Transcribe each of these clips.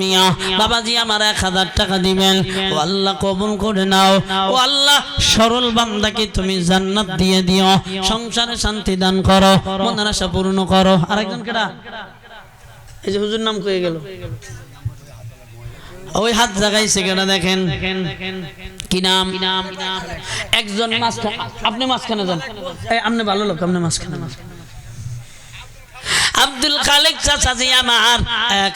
মিয়া বাবাজি আমার 1000 টাকা দিবেন। ও আল্লাহ কবুল করে নাও। ও আল্লাহ সরল বান্দাকে তুমি জান্নাত দিয়ে দিও, সংসারে শান্তি দান করো, মনের আশা পূর্ণ করো। আরেকজন কেডা? এই যে হুজুর নাম কয়ে গেল, ওই হাত জাগাইছে কেডা দেখেন কি নাম? একজন মাঝখানে, আপনি মাঝখানে যান, এই আপনি ভালো লোক, আপনি মাঝখানে। আব্দুল খালেক চাচাজি আমার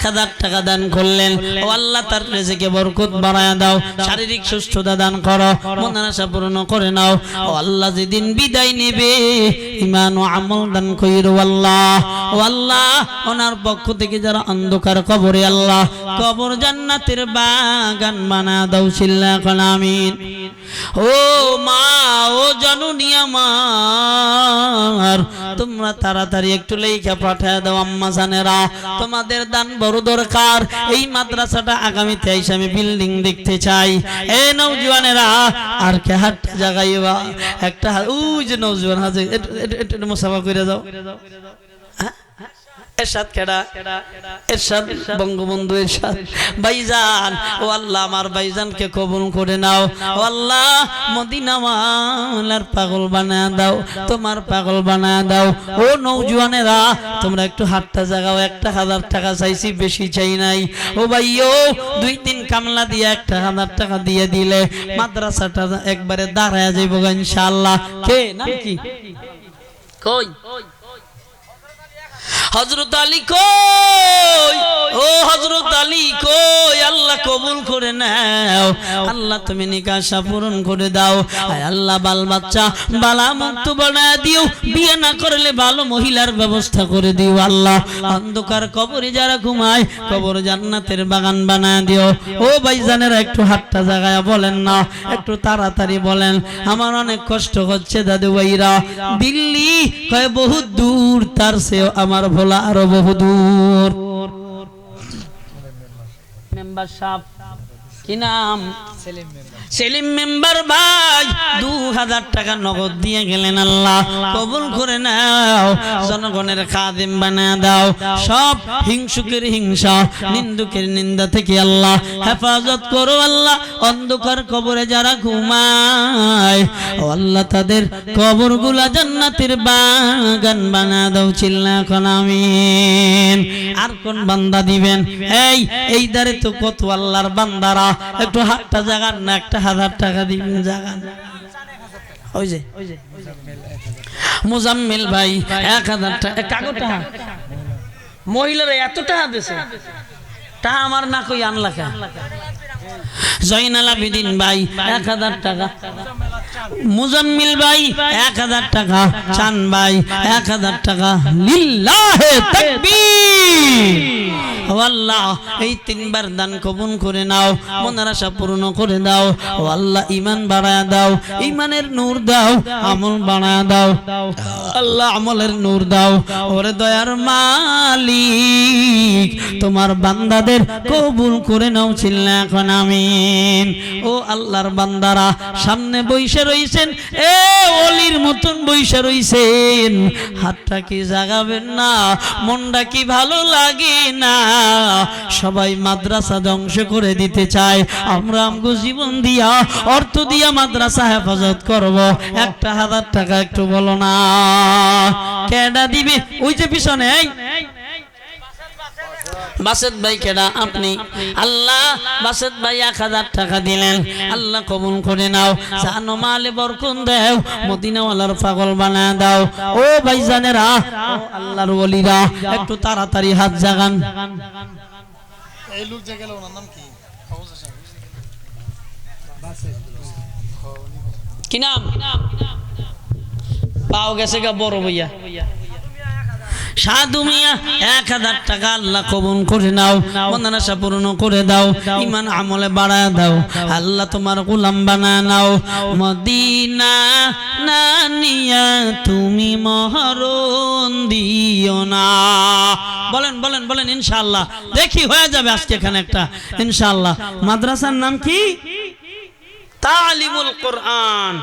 1000 টাকা দান করলেন। ও আল্লাহ তার রিজিকে বরকত বাড়ায়া দাও, শারীরিক সুস্থতা দান করো, মনের আশা পূর্ণ করে নাও। ও আল্লাহ যেদিন বিদায় নেবে ঈমান ও আমল দান কইরো আল্লাহ। ও আল্লাহ ওনার পক্ষ থেকে যারা অন্ধকার কবরে, আল্লাহ কবর জান্নাতের বাগান বানা দাও, চিল্লা কোন আমিন। ও মা, ও জননী আমার, তোমরা তাড়াতাড়ি একটু লেখা পাঠায় দাও আম্মা জানেরা, তোমাদের দান বড় দরকার। এই মাদ্রাসাটা আগামীতে এসে আমি বিল্ডিং দেখতে চাই। এই নওজওয়ানেরা আর কে হাত জাগাইবা একটা, ওই যে নওজওয়ান হাজে একটু মুসাফা করে দাও। এরশাদ কেডা? এরশাদ বঙ্গবন্ধু এরশাদ ভাইজান। ও আল্লাহ আমার ভাইজানকে কবুল করে নাও। ও আল্লাহ মদিনা ওয়ালার পাগল বানায় দাও, তোমার পাগল বানায় দাও। ও নওজওয়ানেরা তোমরা একটু হাতটা জাগাও, 1000 টাকা চাইছি, বেশি চাই নাই। ও ভাইও 2-3 কামলা দিয়ে 1000 টাকা দিয়ে দিলে মাদ্রাসাটা একবারে দাঁড়ায় যাইব ইনশাআল্লাহ। কে নাম কি? কই হযরত আলী কই? ও হযরত আলী কই? আল্লাহ কবুল করে নাও। আল্লাহ তুমি নিকাশা পূরণ করে দাও। আয় আল্লাহ বাল বাচ্চা বালা মুক্ত বানায় দিও, বিয়ে না করলে ভালো মহিলার ব্যবস্থা করে দিও আল্লাহ। অন্ধকার কবরে যারা ঘুমায় কবর জান্নাতের বাগান বানায় দিও। ও ভাইজানেরা একটু হাতটা জাগায়া বলেন না, একটু তাড়াতাড়ি বলেন। আমার অনেক কষ্ট হচ্ছে দাদু ভাইরা, দিল্লি কয় বহুত দূর, তার চেয়েও আমার ভোলা আরো বহু দূর। মেম্বার সাহেব কি নাম? সেলিম মেম্বার ভাই 2000 টাকা নগদ দিয়ে গেলেন। আল্লাহ কবুল করে নাও, জনগণের খাদেম বানায় দাও, সব হিংসুকের হিংসা, নিন্দুকের নিন্দা থেকে আল্লাহ হেফাজত করো আল্লাহ। অন্ধকার কবরে যারা ঘুমায় ও আল্লাহ তাদের কবরগুলা জান্নাতের বাগান বানায় দাও, চিল্লা কোন আমিন। আর কোন বান্দা দিবেন? এই দারে তো কত আল্লাহর বান্দারা, একটু হাতটা জাগান না, 1000 টাকা দিবেন, জাগান। ওই যে মুজাম্মিল ভাই 1000 টাকা, কাগজটা মহিলারা এত টাকা দিছে, টাকা আমার না কই আনলা কা? জয়নাল আবেদিন ভাই 1000 টাকা, মুজাম্মিল ভাই 1000 টাকা, চান ভাই 1000 টাকা। লিল্লাহে তাকবীর। ও আল্লাহ এই 3 বার দান কবুল করে নাও, মনের আশা পূর্ণ করে দাও। ও আল্লাহ ঈমান বাড়ায় দাও, ঈমানের নূর দাও, আমল বাড়ায় দাও আল্লাহ, আমলের নূর দাও। ওরে দয়ার মালিক তোমার বান্দাদের কবুল করে নাও, চিল্লা এখন আমিন। ও আল্লাহর বান্দারা সামনে বইসা রইছেন, এ ওলির মতন বইসা রইছেন, হাতটা কি জাগাবেন না? মনটা কি ভালো লাগে না? সবাই মাদ্রাসা ধ্বংস করে দিতে চায়, আমরা আমগো জীবন দিয়া অর্থ দিয়া মাদ্রাসা হেফাজত করব। 1000 টাকা একটু বলো না, কেডা দিবে? ওই যে পিছনে বাসেদ ভাই কেডা? আপনি। আল্লাহ বাসেদ ভাই 1000 টাকা দিলেন, আল্লাহ কবুল করে নাও, জানো মালে বরকত দাও, মদিনাওয়ালার পাগল বানায় দাও। ও ভাইজানেরা, ও আল্লাহর ওলিরা একটু তাড়াতাড়ি হাত জাগান। এই লোক যে গেল ওনার নাম কি? কি নাম? পাও গেছে গা বড় ভাইয়া সাধু মিয়া 1000 টাকা আল্লাহ কবুল করে নাও, মনের আশা পূর্ণ করে দাও, ঈমান আমলে বাড়ায় দাও, আল্লাহ তোমার গোলাম বানায় নাও। মদিনা না নিয়া তুমি মহরণ দিও না। বলেন বলেন বলেন ইনশাআল্লাহ, দেখি হয়ে যাবে আজকে এখানে একটা ইনশাআল্লাহ। মাদ্রাসার নাম কি? তালিমুল কোরআন।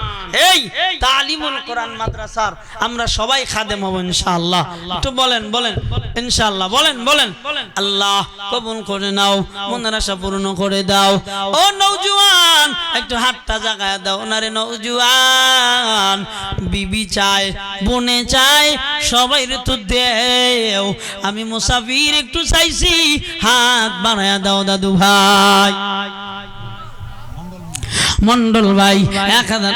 এই তালিমুল কোরআন মাদ্রাসার আমরা সবাই খাদেম হব ইনশাআল্লাহ। একটু বলেন বলেন ইনশাআল্লাহ, বলেন বলেন। আল্লাহ কবুল করে নাও, মনের আশা পূর্ণ করে দাও। ও নওজোয়ান একটু হাতটা জাগায় দাও। ওনারে নওজোয়ান বিবি চায়, বোনে চায়, সবাই তো দেও। আমি মুসাফির একটু চাইছি, হাত বাড়ায়া দাও দাদু ভাই। মন্ডল ভাই 1000,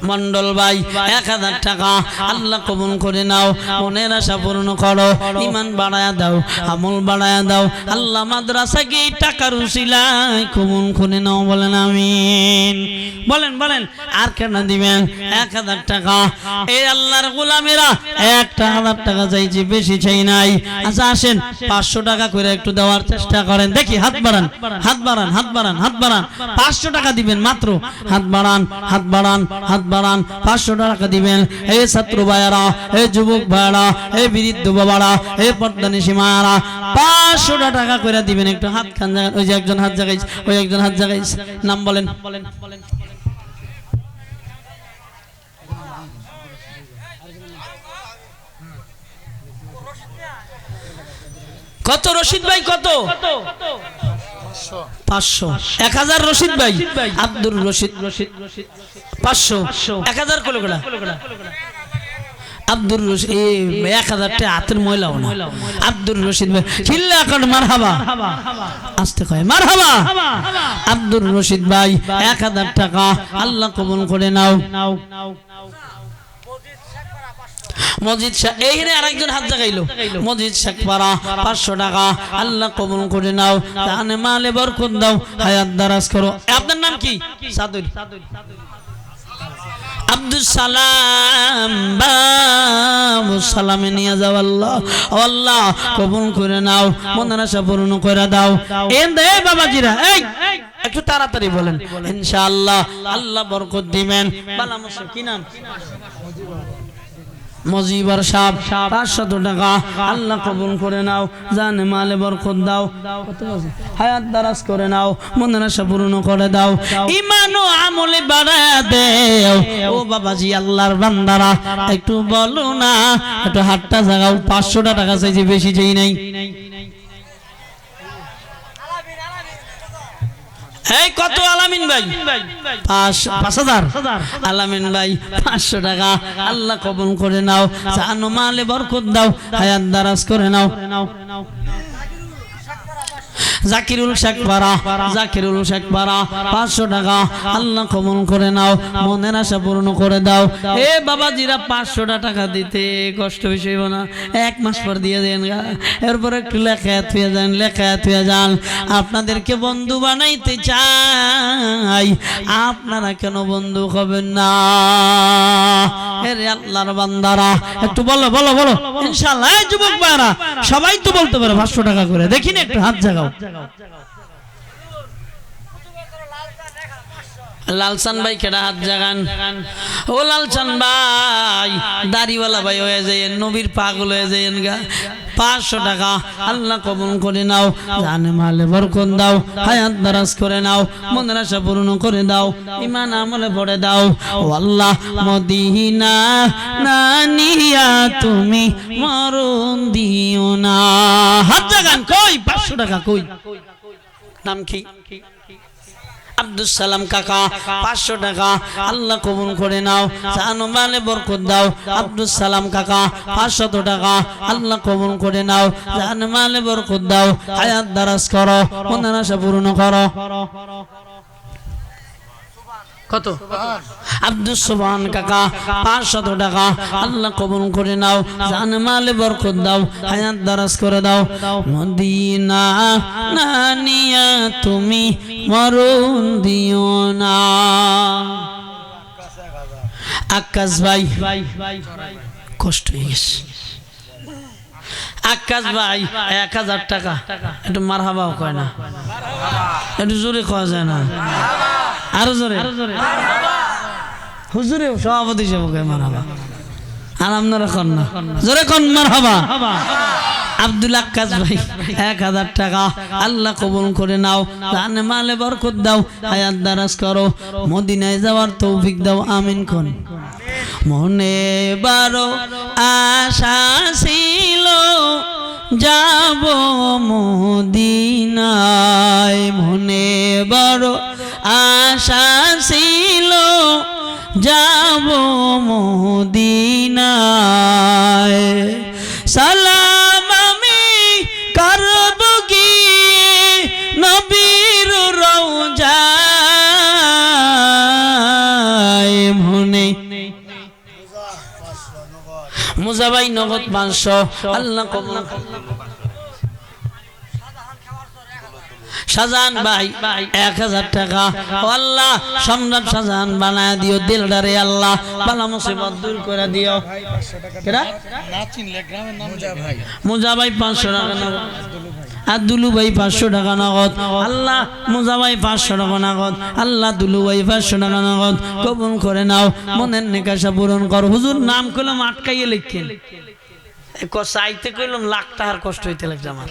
মন্ডল ভাই 1000 টাকা আল্লাহ কবুল করে নাও, মনের আশা পূর্ণ করো, ঈমান বাড়ায়া দাও, আমল বাড়ায়া দাও। আল্লাহ মাদ্রাসাকে টাকার উসিলায় কবুল করে নাও, বলেন আমিন। বলেন বলেন আর কেন দিবেন? 1000 টাকা। এই আল্লাহর গোলামেরা 1000 টাকা চাইছি, বেশি চাই নাই। আচ্ছা আসেন 500 টাকা করে একটু দেওয়ার চেষ্টা করেন, দেখি। হাত বাড়ান, হাত বাড়ান, হাত বাড়ান, হাত বাড়ান। 500 টাকা দিবেন মাত্র। হাত বাড়ান, হাত বাড়ান, হাত বাড়ান। 500 টাকা দিবেন। এই ছাত্র ভাইয়ারা, এই যুবক ভাইয়ারা, এই বৃদ্ধ বাবারা, এই পর্দানিশী মায়েরা 500 টাকা করে দিবেন। একটু হাত খান জায়গা। ওই যে একজন হাত জাগাইছে, ওই একজন হাত জাগাইছে। নাম বলেন। কত রশিদ ভাই? কত? 500। 1000 রশিদ ভাই, আব্দুর রশিদ 500। 1000 কত করে? আব্দুর রশিদ 1000 টা হাতের ময়লাও না। আব্দুর রশিদ ভাই চিল্লা কর মারহাবা, আস্তে কয় মারহাবা। আব্দুর রশিদ ভাই 1000 টাকা আল্লাহ কবুল করে নাও। মজিদ শাহ, এইখানে আরেকজন হাত জাগাইলো। মজিদ শেখ পাড়া 500 টাকা আল্লাহ কবুল করে নাও, জানে মালে বরকত দাও, হায়াত দারাজ করো। আপনার নাম কি? সাদুল আব্দুল সালাম। বাবু সালামে নিয়ে যাও। আল্লাহ আল্লাহ কবুল করে নাও, মনের আশা পূর্ণ করে দাও। এ বাবাজিরা এই একটু তাড়াতাড়ি বলেন ইনশাআল্লাহ আল্লাহ বরকত দিবেন। বালা মুসা কি নাম? মজিবর সাহেব 500 টাকা আল্লাহ কবুল করে নাও, জানে মালে বরকত দাও, হায়াত দারাজ করে নাও, মনের আশা পূর্ণ করে দাও, ঈমান ও আমলে বাড়ায়া দেও। ও বাবাজি আল্লাহর বান্দারা একটু বলো না, একটু হাতটা জাগাও। 500 টাকা চাইছি, বেশি চাই নাই। এই কত আলামিন ভাই? 5000। আলামিন ভাই 500 টাকা আল্লাহ কবুল করে নাও, জানো মালে বরকত দাও, হায়াত দারাজ করে নাও। জাকিরুল শেখ পাড়া, জাকিরুল শেখ পাড়া 500 টাকা আল্লাহ কবুল করে নাও, মনের আশা পূর্ণ করে দাও। এ বাবাজিরা 500 টাকা দিতে কষ্ট বেশি হইব না, 1 মাস পর দিয়ে দেন। এরপর একটু লেখায় থুয়ে যান, লেখায় থুয়ে যান। আপনাদেরকে বন্ধু বানাইতে চাই, আপনারা কেন বন্ধু হবেন না? এর আল্লাহর বান্দারা একটু বলো বলো বলো ইনশাআল্লাহ। এই যুবক ভাইরা সবাই তো বলতে পারে 500 টাকা করে, দেখি না একটু হাত জাগাও। লালচান ভাই কেডা হাত জাগান? ও লালচান ভাই দাড়িওয়ালা ভাই হয়ে যায়, নবীর পাগল হয়ে যায় গা। 500 টাকা আল্লাহ কবুল করে নাও, জানে মালে বরকত দাও, হায়াত দারাজ করে নাও, মনের আশা পূর্ণ করে দাও, ঈমান আমলে ভরে দাও। ও আল্লাহ মদিনা না নিয়া তুমি মরণ দিও না। হাত জাগান। কই 500 টাকা কই? নাম কি? আব্দুল সালাম কাকা 500 টাকা আল্লাহ কবুল করে নাও, জানো মালে বরকত দাও। আব্দুল সালাম কাকা 500 টাকা আল্লাহ কবুল করে নাও, জানো মালে বরকত দাও, হায়াত দারাজ করো, মনের আশা পূর্ণ করো। কত? আব্দুল সুবহান কাকা 500 টাকা আল্লাহ কবুল করে নাও, জানে মালে বরকত দাও, হায়াত দারাজ করে দাও। মদিনা না নিয়া তুমি মরণ দিও না। আকাশ ভাই কষ্ট হয়ে গেছে। আকাশ ভাই 1000 টাকা। একটু মারহাবাও কয় না, একটু জোরে কওয়া যায় না? আরো জোরে। হুজুরে সভাপতি হিসেবে মারহাবা। আর আপনারা কন না, জোরে কন মারহাবা। আব্দুল আক্কাস ভাই 1000 টাকা আল্লাহ কবুল করে নাও জানে মালে বরকত দাও হায়াত দারাজ করো মদিনায় যাওয়ার তৌফিক দাও আমিন কোন মনে বড় আশা ছিল যাব মদিনায় মনে বড় আশা ছিল যাব মদিনায় সালাম আমি করব কি নবীর রওজায় মনে মুজাবাই নগদ 500 আল্লাহ কবুল শাহজাহান ভাই 1000 টাকা আল্লাহ সম্রাট শাহজাহান বানায় দিও দিলদারে আল্লাহ বালা মুসিবত দূর করে দিও কেডা না চিনলে গ্রামের নাম মুজা ভাই 500 টাকা নগদ আর দুলু ভাই 500 টাকা নগদ আল্লাহ মুজা ভাই 500 টাকা নগদ আল্লাহ দুলু ভাই 500 টাকা নগদ কবুল করে নাও মনের নেকাশা পূরণ কর হুজুর নাম কলম আটকাইয়ে লিখেন চাইতে কইলাম লাখ টাকার কষ্ট হইতে লাগছে আমার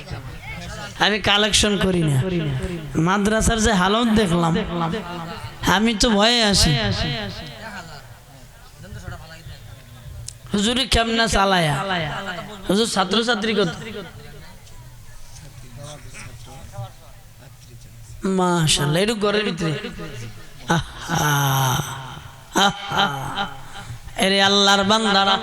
আমি কালেকশন করি না মাদ্রাসার যে হালত দেখলাম আমি তো ভয়ে আছি হুজুরি কেমনা চালায়া হুজুর ছাত্র ছাত্রী কত মাশাআল্লাহ এর ঘরের ভিতরে আরে আল্লাহর বান্দারা